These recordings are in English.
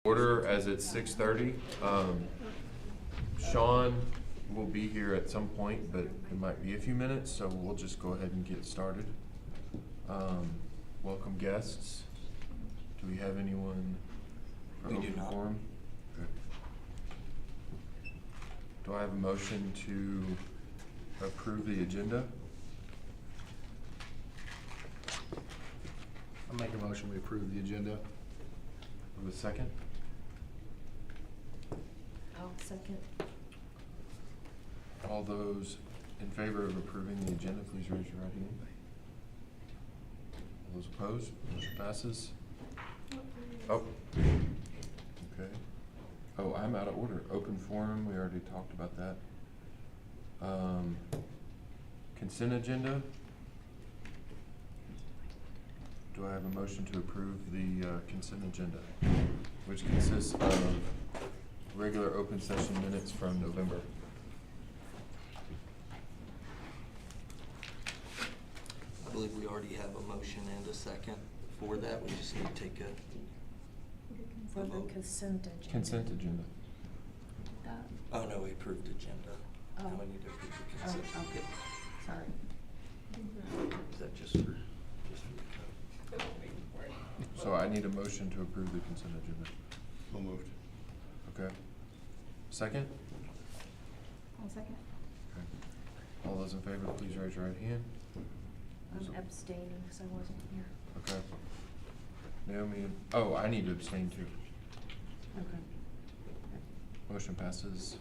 Order as it's 6:30. Sean will be here at some point, but it might be a few minutes, so we'll just go ahead and get started. Welcome guests. Do we have anyone? We do not. Forum? Okay. Do I have a motion to approve the agenda? I'll make a motion, we approve the agenda. Have a second? I'll second. All those in favor of approving the agenda, please raise your right hand. All those opposed, motion passes. Oh, okay. Oh, I'm out of order. Open forum, we already talked about that. Consent agenda. Do I have a motion to approve the consent agenda, which consists of regular open session minutes from November? I believe we already have a motion and a second for that. We just need to take a For the vote. consent agenda. Consent agenda. Oh, no, we approved agenda. Oh. Now we need to approve the Oh, consent. okay. Sorry. Is that just for the code? So I need a motion to approve the consent agenda. So moved. Okay. Second? I'll second. Okay. All those in favor, please raise your right hand. I'm abstaining because I wasn't here. Okay. Naomi, oh, I need to abstain too. Okay. Motion passes.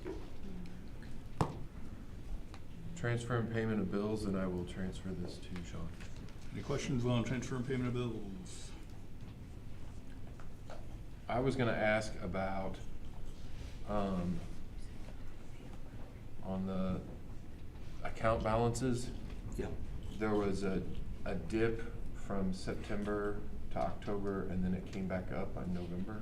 Transfer and payment of bills, and I will transfer this to Sean. Any questions on transfer and payment of bills? I was gonna ask about, on the account balances, Yeah. there was a dip from September to October, and then it came back up on November.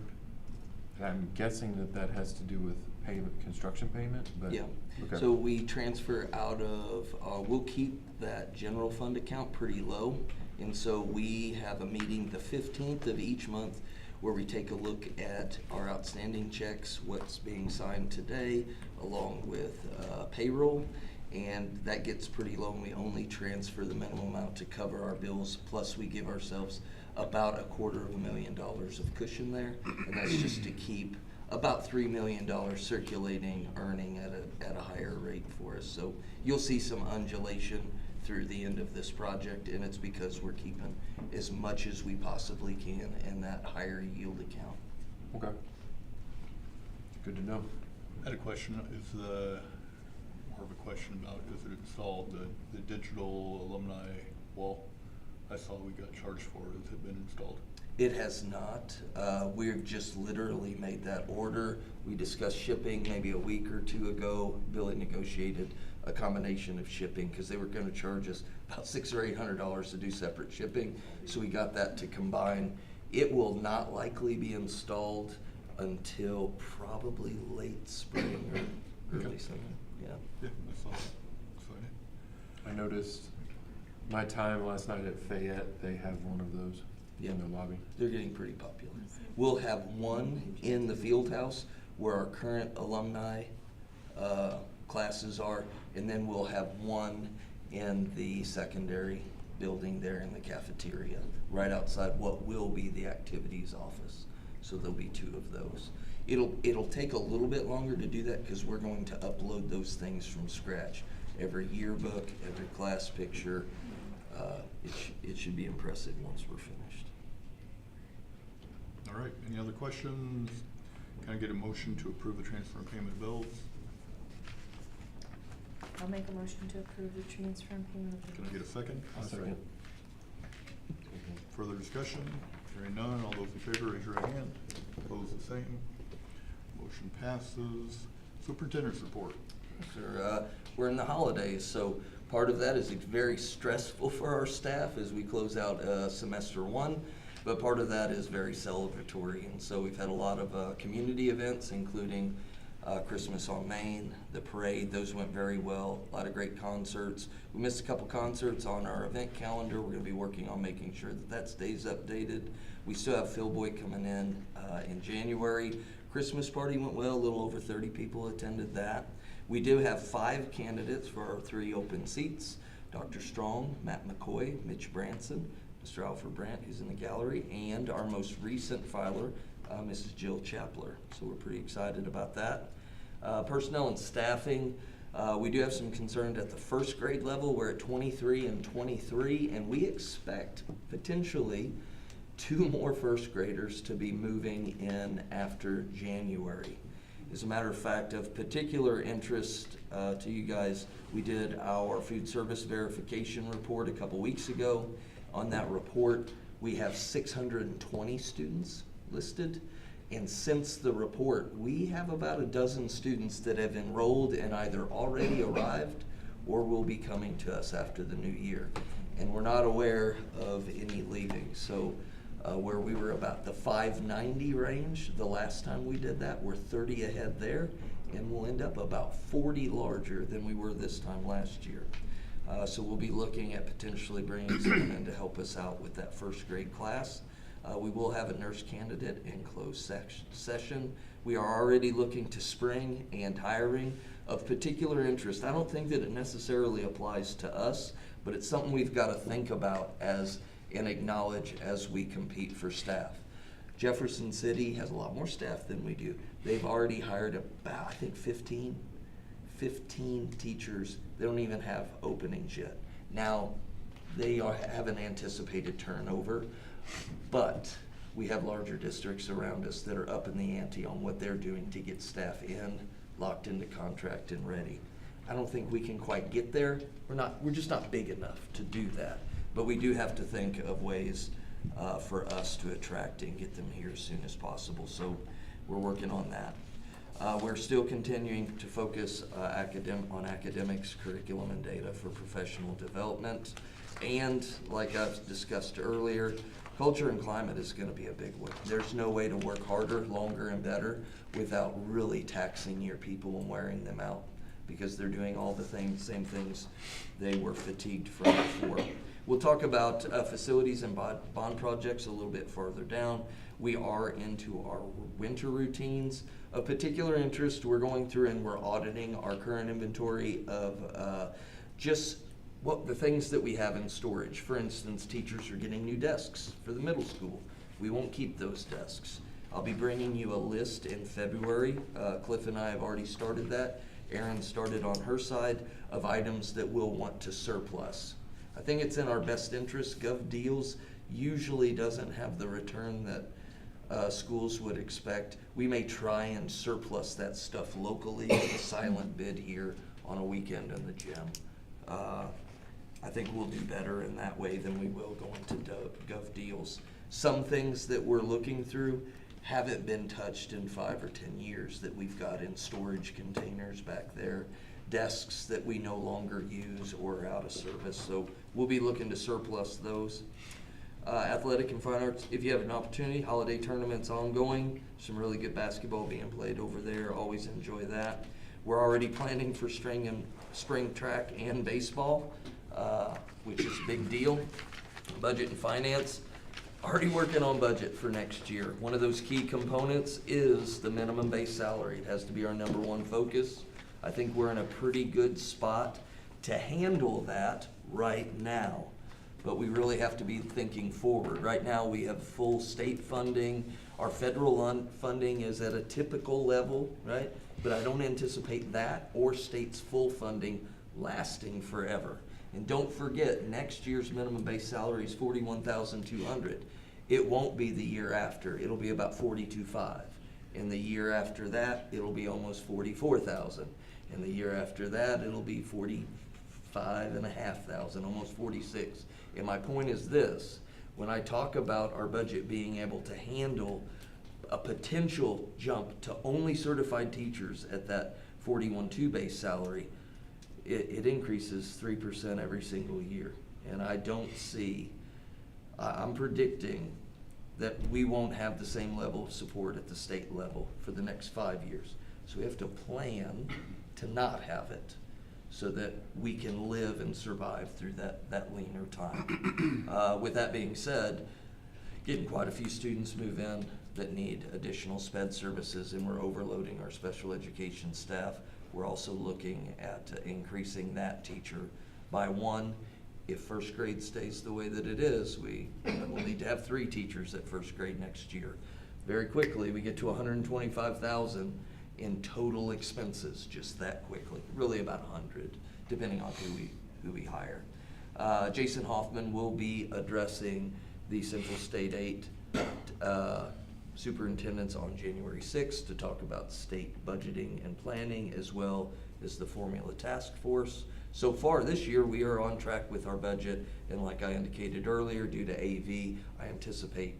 And I'm guessing that that has to do with payment, construction payment, but. Yeah. Okay. So we transfer out of, we'll keep that general fund account pretty low. And so we have a meeting the 15th of each month where we take a look at our outstanding checks, what's being signed today, along with payroll. And that gets pretty low, and we only transfer the minimum amount to cover our bills, plus we give ourselves about $250,000 of cushion there. And that's just to keep about $3 million circulating, earning at a higher rate for us. So you'll see some undulation through the end of this project, and it's because we're keeping as much as we possibly can in that higher yield account. Okay. Good to know. I had a question, more of a question about, is it installed, the digital alumni wall? I saw we got charged for it. Has it been installed? It has not. We've just literally made that order. We discussed shipping maybe a week or two ago. Billy negotiated a combination of shipping because they were going to charge us about $600 or $800 to do separate shipping. So we got that to combine. It will not likely be installed until probably late spring or early summer. Yeah. Yeah, I saw that. Excited. I noticed my time last night at Fayette, they have one of those Yeah. in the lobby. They're getting pretty popular. We'll have one in the field house where our current alumni classes are, and then we'll have one in the secondary building there in the cafeteria, right outside what will be the activities office. So there'll be two of those. It'll take a little bit longer to do that because we're going to upload those things from scratch. Every yearbook, every class picture. It should be impressive once we're finished. All right, any other questions? Can I get a motion to approve the transfer and payment of bills? I'll make a motion to approve the transfer and payment of Can I get a second? I'll second. Further discussion? Hearing none, all those in favor, raise your right hand. Opposed, the same. Motion passes. Superintendent's report. Sir, we're in the holidays, so part of that is very stressful for our staff as we close out semester one, but part of that is very celebratory. And so we've had a lot of community events, including Christmas on Main, the parade, those went very well. A lot of great concerts. We missed a couple concerts on our event calendar. We're going to be working on making sure that that stays updated. We still have Phil Boy coming in January. Christmas party went well. A little over 30 people attended that. We do have 5 candidates for our 3 open seats. Dr. Strong, Matt McCoy, Mitch Branson, Mr. Alfred Brandt, who's in the gallery, and our most recent filer, Mrs. Jill Chapler. So we're pretty excited about that. Personnel and staffing, we do have some concerns at the first grade level. We're at 23 and 23, and we expect potentially 2 more first graders to be moving in after January. As a matter of fact, of particular interest to you guys, we did our food service verification report a couple weeks ago. On that report, we have 620 students listed. And since the report, we have about a dozen students that have enrolled and either already arrived or will be coming to us after the new year. And we're not aware of any leaving. So where we were about the 590 range the last time we did that, we're 30 ahead there, and we'll end up about 40 larger than we were this time last year. So we'll be looking at potentially bringing someone in to help us out with that first grade class. We will have a nurse candidate in closed session. We are already looking to spring and hiring of particular interest. I don't think that it necessarily applies to us, but it's something we've got to think about and acknowledge as we compete for staff. Jefferson City has a lot more staff than we do. They've already hired about, I think, 15 teachers. They don't even have openings yet. Now, they have an anticipated turnover, but we have larger districts around us that are up in the ante on what they're doing to get staff in, locked into contract and ready. I don't think we can quite get there. We're just not big enough to do that. But we do have to think of ways for us to attract and get them here as soon as possible. So we're working on that. We're still continuing to focus on academics, curriculum, and data for professional development. And like I've discussed earlier, culture and climate is going to be a big one. There's no way to work harder, longer, and better without really taxing your people and wearing them out, because they're doing all the same things they were fatigued from before. We'll talk about facilities and bond projects a little bit further down. We are into our winter routines. Of particular interest, we're going through and we're auditing our current inventory of just what the things that we have in storage. For instance, teachers are getting new desks for the middle school. We won't keep those desks. I'll be bringing you a list in February. Cliff and I have already started that. Erin started on her side of items that we'll want to surplus. I think it's in our best interest. Gov Deals usually doesn't have the return that schools would expect. We may try and surplus that stuff locally with a silent bid here on a weekend in the gym. I think we'll do better in that way than we will going to Gov Deals. Some things that we're looking through haven't been touched in 5 or 10 years that we've got in storage containers back there, desks that we no longer use or are out of service. So we'll be looking to surplus those. Athletic and fine arts, if you have an opportunity, holiday tournaments ongoing, some really good basketball being played over there, always enjoy that. We're already planning for spring track and baseball, which is a big deal. Budget and finance, already working on budget for next year. One of those key components is the minimum base salary. It has to be our #1 focus. I think we're in a pretty good spot to handle that right now, but we really have to be thinking forward. Right now we have full state funding. Our federal funding is at a typical level, right? But I don't anticipate that or state's full funding lasting forever. And don't forget, next year's minimum base salary is $41,200. It won't be the year after. It'll be about $42,500. And the year after that, it'll be almost $44,000. And the year after that, it'll be $45,500, almost $46,000. And my point is this: when I talk about our budget being able to handle a potential jump to only certified teachers at that $41,200 base salary, it increases 3% every single year. And I don't see, I'm predicting that we won't have the same level of support at the state level for the next 5 years. So we have to plan to not have it so that we can live and survive through that leaner time. With that being said, getting quite a few students move in that need additional sped services, and we're overloading our special education staff. We're also looking at increasing that teacher by one. If first grade stays the way that it is, we will need to have 3 teachers at first grade next year. Very quickly, we get to 125,000 in total expenses, just that quickly. Really about 100, depending on who we hire. Jason Hoffman will be addressing the Central State 8 superintendents on January 6th to talk about state budgeting and planning, as well as the formula task force. So far this year, we are on track with our budget, and like I indicated earlier, due to AV, I anticipate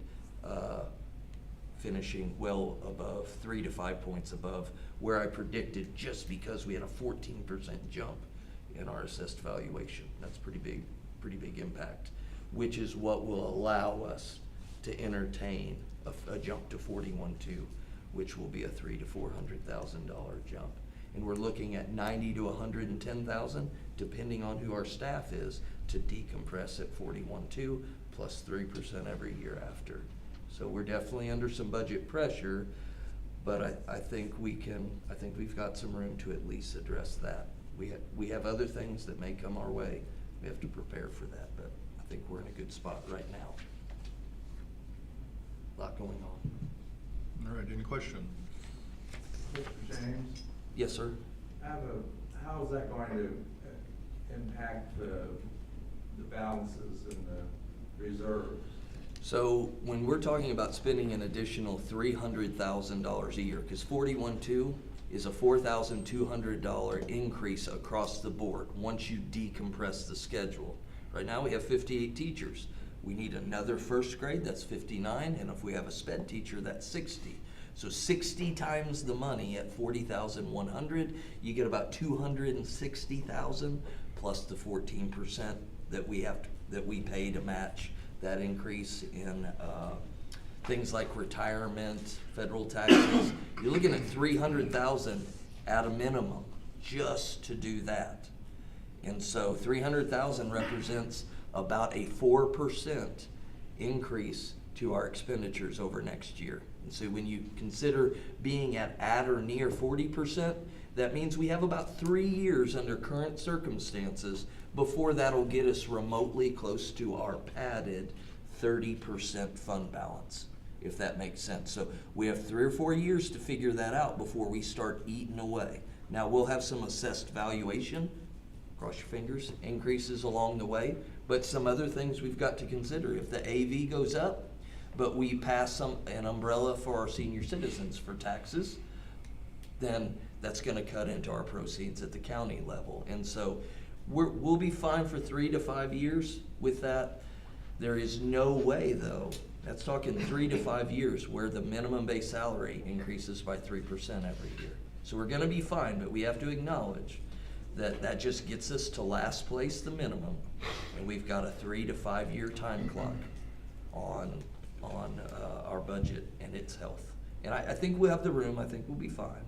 finishing well above, 3 to 5 points above where I predicted, just because we had a 14% jump in our assessed valuation. That's pretty big impact, which is what will allow us to entertain a jump to 41.2, which will be a $300,000 to $400,000 jump. And we're looking at 90 to 110,000, depending on who our staff is, to decompress at 41.2 plus 3% every year after. So we're definitely under some budget pressure, but I think we've got some room to at least address that. We have other things that may come our way. We have to prepare for that, but I think we're in a good spot right now. A lot going on. All right, any questions? Mr. James, Yes, sir. how is that going to impact the balances and the reserves? So when we're talking about spending an additional $300,000 a year, because 41.2 is a $4,200 increase across the board once you decompress the schedule. Right now we have 58 teachers. We need another first grade, that's 59, and if we have a sped teacher, that's 60. So 60 times the money at 40,100, you get about 260,000 plus the 14% that we pay to match that increase in things like retirement, federal taxes. You're looking at 300,000 at a minimum just to do that. And so 300,000 represents about a 4% increase to our expenditures over next year. And so when you consider being at or near 40%, that means we have about 3 years under current circumstances before that'll get us remotely close to our padded 30% fund balance, if that makes sense. So we have 3 or 4 years to figure that out before we start eating away. Now we'll have some assessed valuation, cross your fingers, increases along the way, but some other things we've got to consider. If the AV goes up, but we pass an umbrella for our senior citizens for taxes, then that's going to cut into our proceeds at the county level. And so we'll be fine for 3 to 5 years with that. There is no way, though, that's talking 3 to 5 years, where the minimum base salary increases by 3% every year. So we're going to be fine, but we have to acknowledge that that just gets us to last place, the minimum, and we've got a 3 to 5 year time clock on our budget and its health. And I think we'll have the room. I think we'll be fine.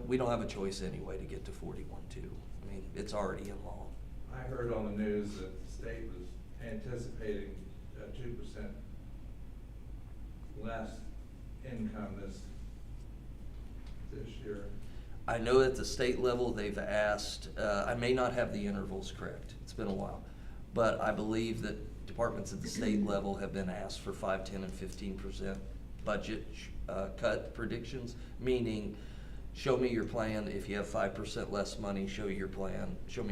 We don't have a choice anyway to get to 41.2. I mean, it's already in law. I heard on the news that the state was anticipating a 2% less income this year. I know at the state level they've asked, I may not have the intervals correct, it's been a while, but I believe that departments at the state level have been asked for 5, 10, and 15% budget cut predictions, meaning show me your plan. If you have 5% less money, show me your plan 10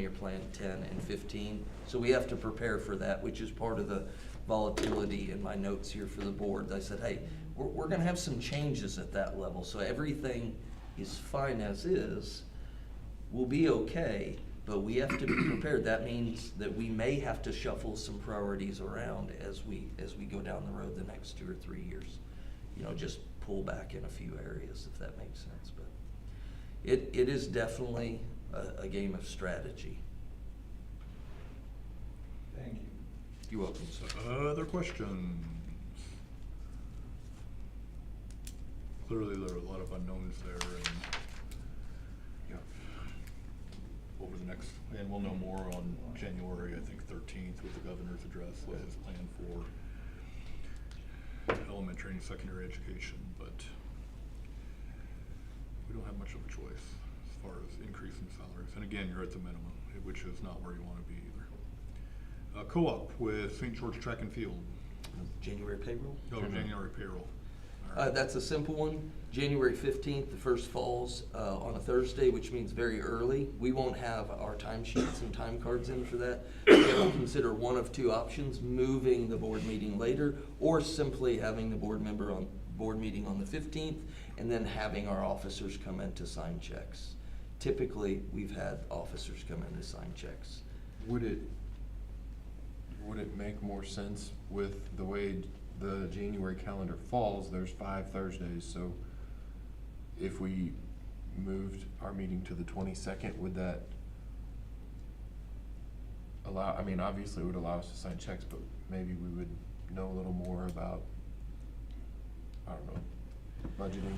and 15. So we have to prepare for that, which is part of the volatility in my notes here for the board. I said, hey, we're gonna have some changes at that level, so everything is fine as is. We'll be okay, but we have to be prepared. That means that we may have to shuffle some priorities around as we go down the road the next 2 or 3 years. You know, just pull back in a few areas, if that makes sense. But it is definitely a game of strategy. Thank you. You're welcome, sir. Other questions? clearly there are a lot of unknowns there, and, yeah, over the next, and we'll know more on January, I think, 13th with the governor's address, what his plan for elementary and secondary education, but we don't have much of a choice as far as increasing salaries. And again, you're at the minimum, which is not where you want to be either. Co-op with St. George Track and Field. January payroll? Oh, January payroll. All right. That's a simple one. January 15th, the first falls on a Thursday, which means very early. We won't have our timesheets and time cards in for that. We have to consider one of two options: moving the board meeting later, or simply having the board meeting on the 15th, and then having our officers come in to sign checks. Typically, we've had officers come in to sign checks. Would it make more sense with the way the January calendar falls? There's 5 Thursdays, so if we moved our meeting to the 22nd, would that allow, I mean, obviously it would allow us to sign checks, but maybe we would know a little more about, I don't know, budgeting?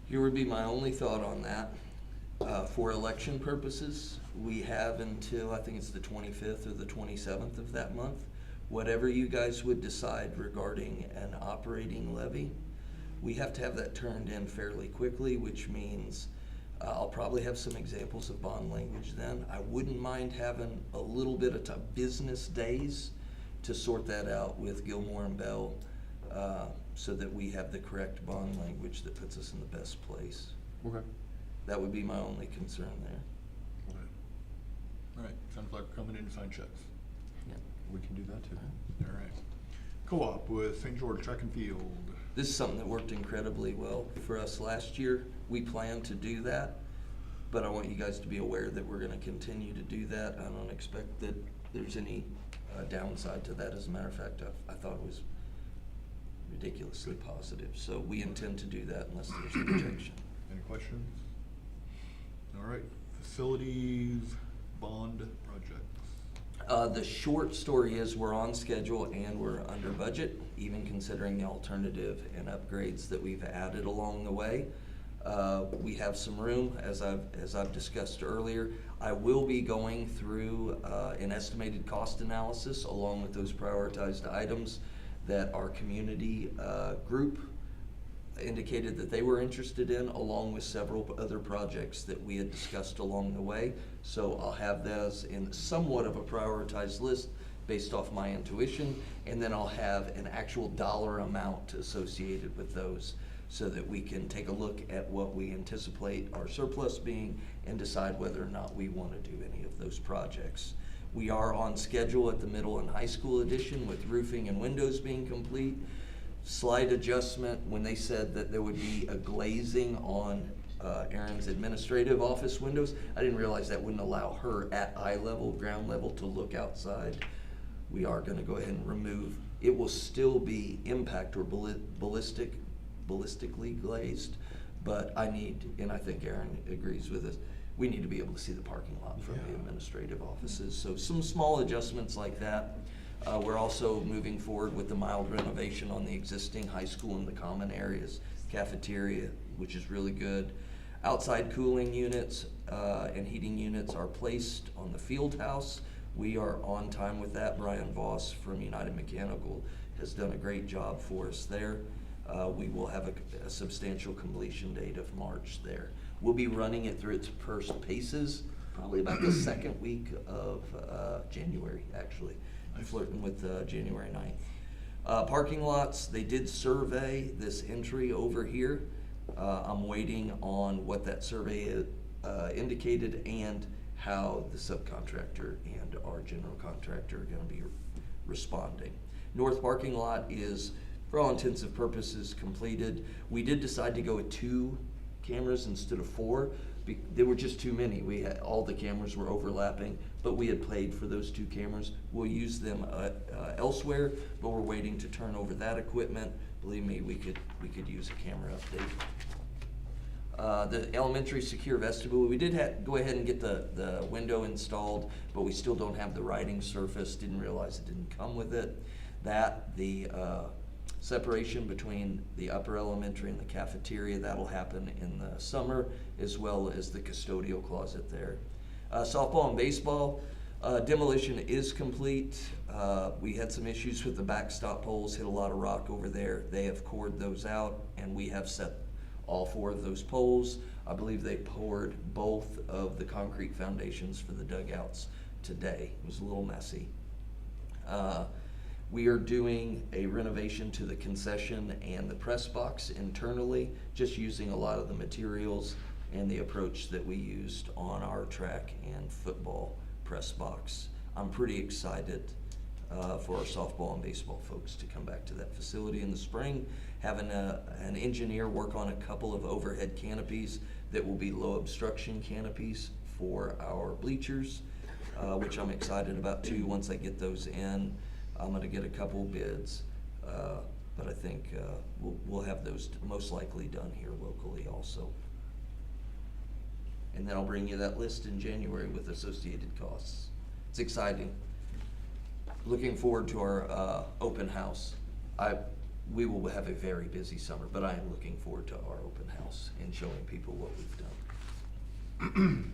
Here would be my only thought on that. For election purposes, we have until, I think it's the 25th or the 27th of that month. Whatever you guys would decide regarding an operating levy, we have to have that turned in fairly quickly, which means I'll probably have some examples of bond language then. I wouldn't mind having a little bit of business days to sort that out with Gilmore and Bell, so that we have the correct bond language that puts us in the best place. Okay. That would be my only concern there. Okay. All right, sounds like we're coming in to sign checks. Yeah. We can do that too. All right. Co-op with St. George Track and Field. This is something that worked incredibly well for us last year. We plan to do that, but I want you guys to be aware that we're gonna continue to do that. I don't expect that there's any downside to that. As a matter of fact, I thought it was ridiculously positive. So we intend to do that unless there's an objection. Any questions? All right, facilities, bond projects. The short story is we're on schedule and we're under budget, even considering the alternative and upgrades that we've added along the way. We have some room, as I've discussed earlier. I will be going through an estimated cost analysis along with those prioritized items that our community group indicated that they were interested in, along with several other projects that we had discussed along the way. So I'll have those in somewhat of a prioritized list based off my intuition, and then I'll have an actual dollar amount associated with those so that we can take a look at what we anticipate our surplus being and decide whether or not we want to do any of those projects. We are on schedule at the middle and high school edition with roofing and windows being complete. Slight adjustment when they said that there would be a glazing on Erin's administrative office windows. I didn't realize that wouldn't allow her at eye level, ground level, to look outside. We are gonna go ahead and remove, it will still be impact or ballistically glazed, but I need, and I think Erin agrees with us, we need to be able to see the parking lot from the administrative offices. So some small adjustments like that. We're also moving forward with the mild renovation on the existing high school and the common areas, cafeteria, which is really good. Outside cooling units and heating units are placed on the field house. We are on time with that. Brian Voss from United Mechanical has done a great job for us there. We will have a substantial completion date of March there. We'll be running it through its first paces, probably about the second week of January, actually. I'm flirting with January 9th. Parking lots, they did survey this entry over here. I'm waiting on what that survey indicated and how the subcontractor and our general contractor are gonna be responding. North parking lot is, for all intents and purposes, completed. We did decide to go with 2 cameras instead of 4. There were just too many. We had, all the cameras were overlapping, but we had paid for those 2 cameras. We'll use them elsewhere, but we're waiting to turn over that equipment. Believe me, we could use a camera update. The elementary secure vestibule, we did go ahead and get the window installed, but we still don't have the writing surface. Didn't realize it didn't come with it. The separation between the upper elementary and the cafeteria. That'll happen in the summer, as well as the custodial closet there. Softball and baseball, demolition is complete. We had some issues with the backstop poles, hit a lot of rock over there. They have cored those out, and we have set all 4 of those poles. I believe they poured both of the concrete foundations for the dugouts today. It was a little messy. We are doing a renovation to the concession and the press box internally, just using a lot of the materials and the approach that we used on our track and football press box. I'm pretty excited for our softball and baseball folks to come back to that facility in the spring, having an engineer work on a couple of overhead canopies that will be low obstruction canopies for our bleachers, which I'm excited about too. Once I get those in, I'm gonna get a couple bids, but I think we'll have those most likely done here locally also. And then I'll bring you that list in January with associated costs. It's exciting. Looking forward to our open house. We will have a very busy summer, but I am looking forward to our open house and showing people what we've done.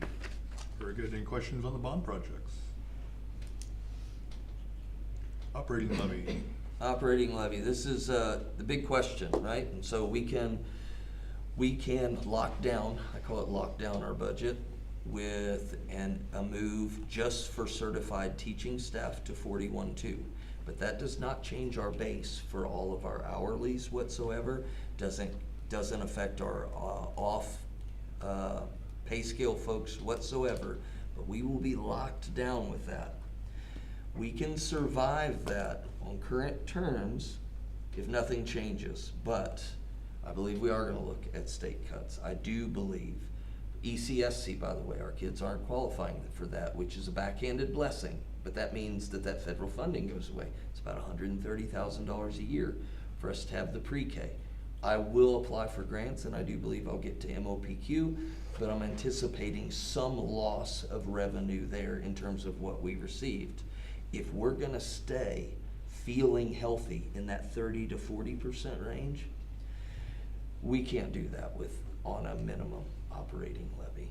Very good. Any questions on the bond projects? Operating levy. Operating levy, this is the big question, right? And so we can lock down, I call it lock down our budget with a move just for certified teaching staff to 41.2. But that does not change our base for all of our hourlies whatsoever. Doesn't affect our off pay scale folks whatsoever, but we will be locked down with that. We can survive that on current terms if nothing changes, but I believe we are gonna look at state cuts. I do believe. ECSC, by the way, our kids aren't qualifying for that, which is a backhanded blessing, but that means that federal funding goes away. It's about $130,000 a year for us to have the pre-K. I will apply for grants, and I do believe I'll get to MOPQ, but I'm anticipating some loss of revenue there in terms of what we received. If we're gonna stay feeling healthy in that 30 to 40% range, we can't do that on a minimum operating levy.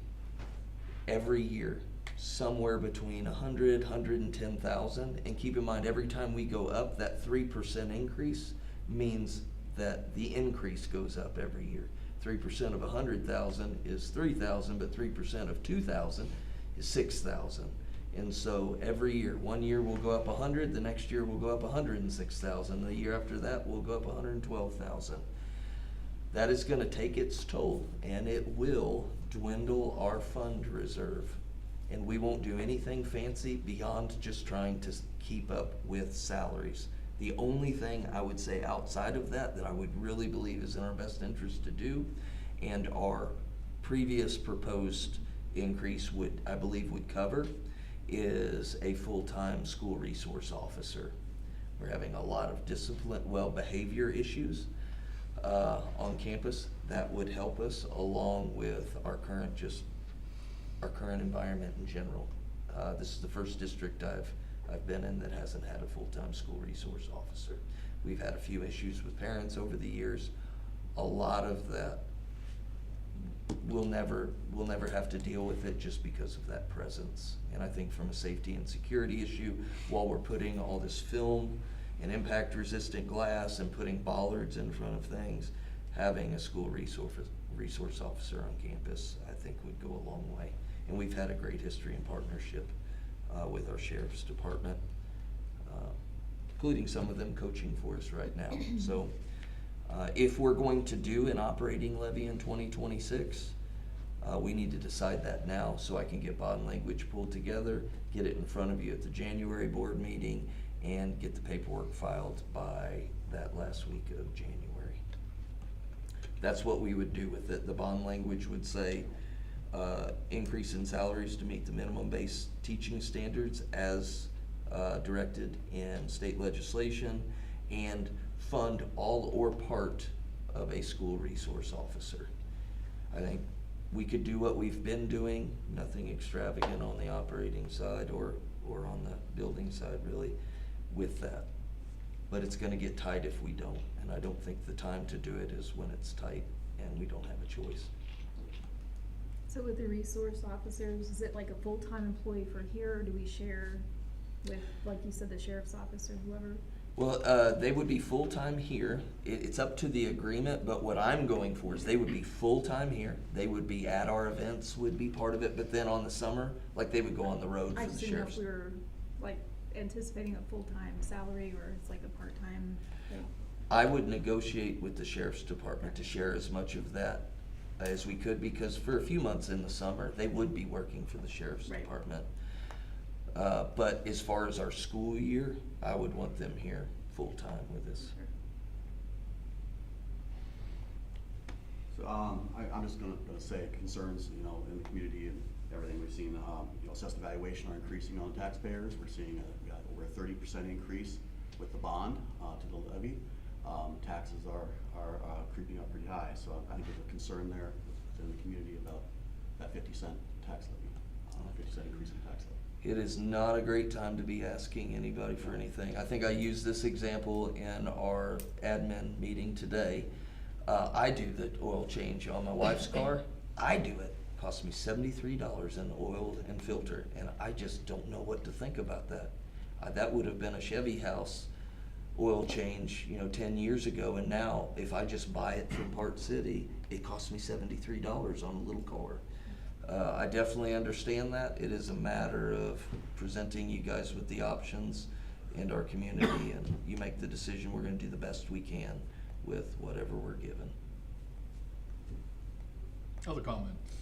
Every year, somewhere between 100, 110,000, and keep in mind, every time we go up, that 3% increase means that the increase goes up every year. 3% of 100,000 is 3,000, but 3% of 2,000 is 6,000. And so every year, one year we'll go up 100, the next year we'll go up 106,000, the year after that we'll go up 112,000. That is gonna take its toll, and it will dwindle our fund reserve. And we won't do anything fancy beyond just trying to keep up with salaries. The only thing I would say outside of that I would really believe is in our best interest to do, and our previous proposed increase I believe would cover, is a full-time school resource officer. We're having a lot of behavior issues on campus. That would help us, along with our current environment in general. This is the first district I've been in that hasn't had a full-time school resource officer. We've had a few issues with parents over the years. A lot of that we'll never have to deal with it just because of that presence. And I think from a safety and security issue, while we're putting all this film and impact-resistant glass and putting bollards in front of things, having a school resource officer on campus, I think would go a long way. And we've had a great history and partnership with our sheriff's department, including some of them coaching for us right now. So if we're going to do an operating levy in 2026, we need to decide that now so I can get bond language pulled together, get it in front of you at the January board meeting, and get the paperwork filed by that last week of January. That's what we would do with it. The bond language would say increase in salaries to meet the minimum base teaching standards as directed in state legislation, and fund all or part of a school resource officer. I think we could do what we've been doing, nothing extravagant on the operating side or on the building side really with that. but it's gonna get tight if we don't. And I don't think the time to do it is when it's tight and we don't have a choice. So with the resource officers, is it like a full-time employee for here, or do we share with, like you said, the sheriff's office or whoever? Well, they would be full-time here. It's up to the agreement, but what I'm going for is they would be full-time here. They would be at our events, would be part of it, but then on the summer, like they would go on the road I for just the didn't know if sheriff's. we were like anticipating a full-time salary, or it's like a part-time thing. I would negotiate with the sheriff's department to share as much of that as we could, because for a few months in the summer, they would be working for the sheriff's Right. department. But as far as our school year, I would want them here full-time with us. So, I'm just gonna say concerns, you know, in the community and everything we've seen, you know, assessed evaluation are increasing on taxpayers. We're seeing we got over a 30% increase with the bond, to the levy. Taxes are creeping up pretty high, so I think there's a concern there within the community about that 50-cent tax levy, 50-cent increase in tax levy. It is not a great time to be asking anybody for anything. I think I used this example in our admin meeting today. I do the oil change on my wife's car. I do it. Cost me $73 in oil and filter, and I just don't know what to think about that. That would have been a Chevy house oil change, you know, 10 years ago, and now if I just buy it from Park City, it costs me $73 on a little car. I definitely understand that. It is a matter of presenting you guys with the options and our community, and you make the decision. We're gonna do the best we can with whatever we're given. Other comments?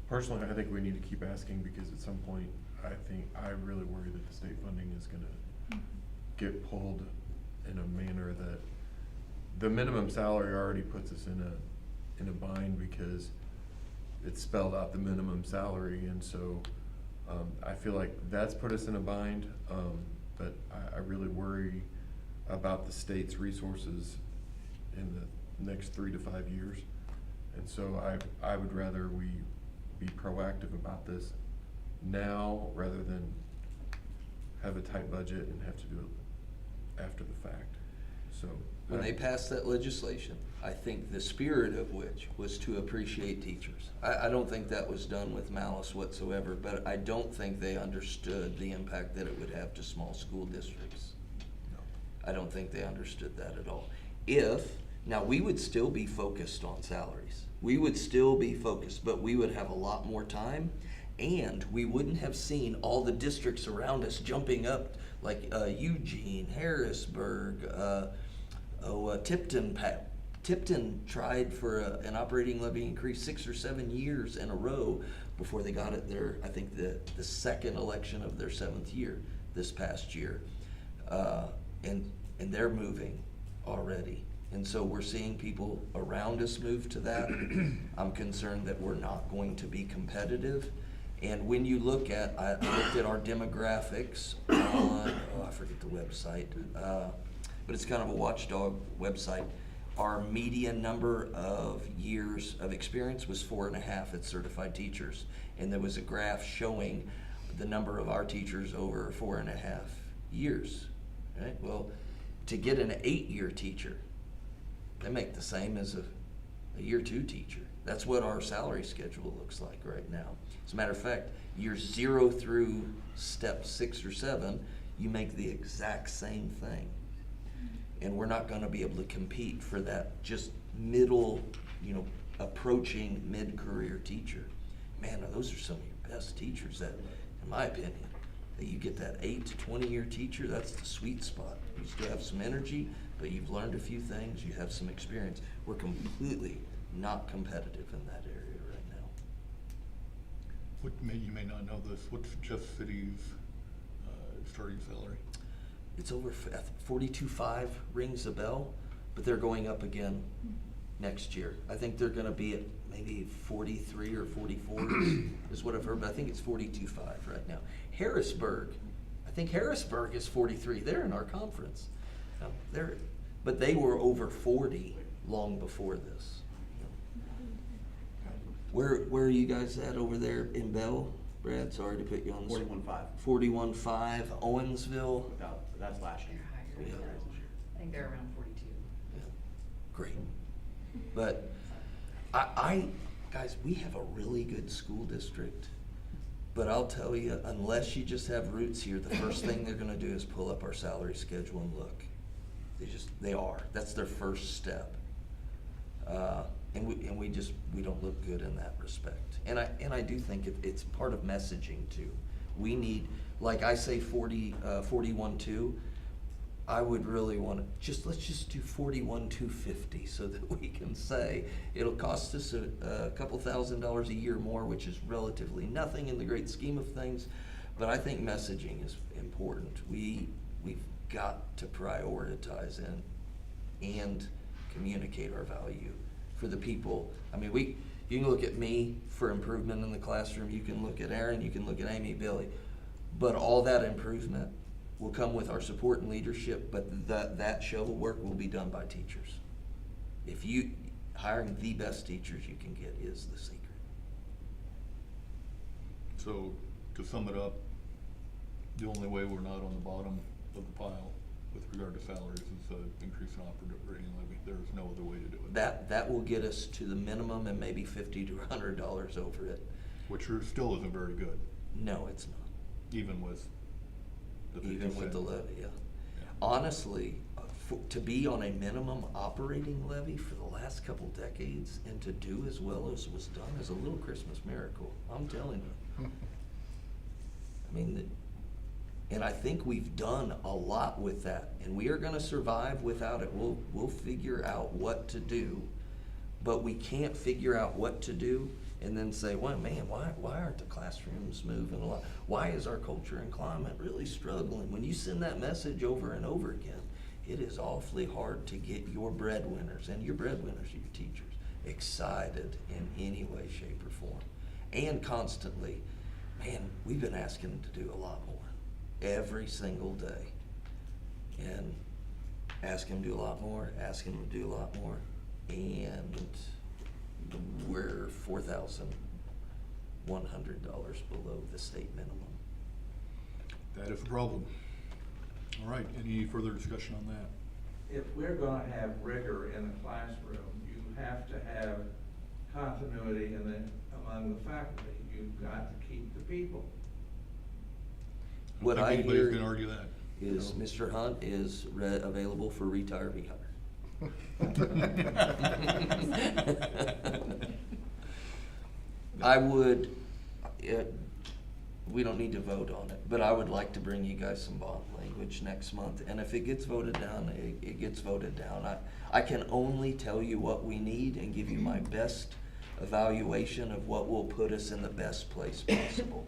Personally, I think we need to keep asking, because at some point, I really worry that the state funding is gonna get pulled in a manner that the minimum salary already puts us in a bind, because it's spelled out the minimum salary, and so I feel like that's put us in a bind, but I really worry about the state's resources in the next 3 to 5 years. And so I would rather we be proactive about this now, rather than have a tight budget and have to do it after the fact. So When they passed that legislation, I think the spirit of which was to appreciate teachers. I don't think that was done with malice whatsoever, but I don't think they understood the impact that it would have to small school districts. I don't think they understood that at all. Now we would still be focused on salaries. We would still be focused, but we would have a lot more time, and we wouldn't have seen all the districts around us jumping up, like Eugene, Harrisburg, Tipton tried for an operating levy increase 6 or 7 years in a row before they got it there. I think the second election of their 7th year this past year, and they're moving already. And so we're seeing people around us move to that. I'm concerned that we're not going to be competitive. And when you look at, I looked at our demographics on, I forget the website, but it's kind of a watchdog website. Our median number of years of experience was 4.5 at certified teachers. And there was a graph showing the number of our teachers over 4.5 years, right? Well, to get an 8-year teacher, they make the same as a year 2 teacher. That's what our salary schedule looks like right now. As a matter of fact, years 0 through step 6 or 7, you make the exact same thing. And we're not gonna be able to compete for that just middle, approaching mid-career teacher. Man, those are some of your best teachers that, in my opinion, that you get that 8 to 20-year teacher, that's the sweet spot. You still have some energy, but you've learned a few things, you have some experience. We're completely not competitive in that area right now. You may not know this, what's Jeff City's starting salary? It's over 42.5 rings a bell, but they're going up again next year. I think they're gonna be at maybe 43 or 44 is what I've heard, but I think it's 42.5 right now. I think Harrisburg is 43. They're in our conference. But they were over 40 long before this. Where are you guys at over there in Bell? Brad, sorry to put you on the spot. 41.5. 41.5, Owensville. Without that's last year. They're higher. So we raised this year. I think they're around 42. Yeah, great. But guys, we have a really good school district. But I'll tell you, unless you just have roots here, the first thing they're gonna do is pull up our salary schedule and look. They are. That's their first step. And we don't look good in that respect. And I do think it's part of messaging too. We need, like I say 41.2, I would really wanna, let's just do 41,250 so that we can say, it'll cost us a couple $1,000s a year more, which is relatively nothing in the great scheme of things, but I think messaging is important. We've got to prioritize and communicate our value for the people. I mean, you can look at me for improvement in the classroom, you can look at Aaron, you can look at Amy, Billy, but all that improvement will come with our support and leadership, but that shovel work will be done by teachers. Hiring the best teachers you can get is the secret. So, to sum it up, the only way we're not on the bottom of the pile with regard to salaries is increase in operating levy. There's no other way to do it. That will get us to the minimum and maybe $50 to $100 over it. Which still isn't very good, No, it's not. even with the 50 Even with cent. the levy, yeah. Yeah. Honestly, to be on a minimum operating levy for the last couple decades and to do as well as was done is a little Christmas miracle, I'm telling you. I mean, and I think we've done a lot with that, and we are gonna survive without it. We'll figure out what to do, but we can't figure out what to do and then say, well, man, why aren't the classrooms moving a lot? Why is our culture and climate really struggling? When you send that message over and over again, it is awfully hard to get your breadwinners, and your breadwinners are your teachers, excited in any way, shape, or form. And constantly, man, we've been asking them to do a lot more every single day. And ask them to do a lot more, ask them to do a lot more, and we're $4,100 below the state minimum. That is the problem. All right, any further discussion on that? If we're gonna have rigor in the classroom, you have to have continuity among the faculty. You've got to keep the people. What I think anybody's hear gonna argue that. is Mr. Hunt is available for retire rehire. I would, we don't need to vote on it, but I would like to bring you guys some bond language next month, and if it gets voted down, it gets voted down. I can only tell you what we need and give you my best evaluation of what will put us in the best place possible.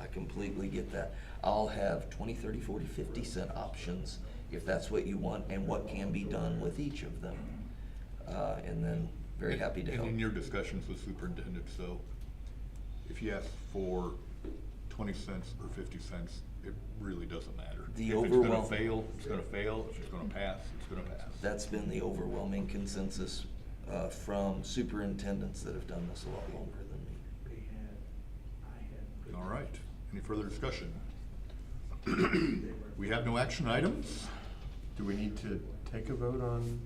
I completely get that. I'll have 20, 30, 40, 50 cent options if that's what you want and what can be done with each of them. And then very happy to help. And in your discussions with superintendent, so if you ask for 20 cents or 50 cents, it really doesn't matter. The If it's gonna overwhelm- fail, it's gonna fail. If it's gonna pass, it's gonna pass. That's been the overwhelming consensus from superintendents that have done this a lot longer than me. I had. All right, any further discussion? We have no action items. Do we need to take a vote on,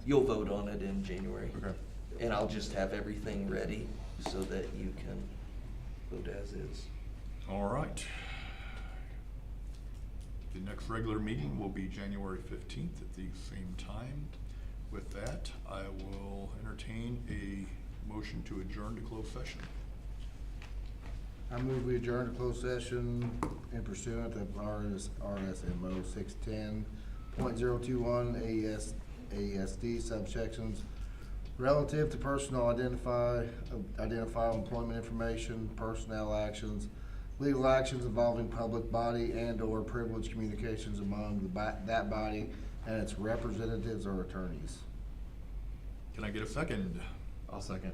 You'll vote on it in January. Okay. And I'll just have everything ready so that you can vote as is. All right. The next regular meeting will be January 15th at the same time. With that, I will entertain a motion to adjourn to closed session. I move we adjourn to closed session in pursuant of RSMO 610.021 ASD subsections relative to personal identifiable employment information, personnel actions, legal actions involving public body and/or privileged communications among that body and its representatives or attorneys. Can I get a second? I'll second.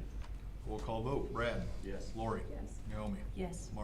Roll call vote. Brad? Yes. Lori? Yes. Naomi? Yes. Mark?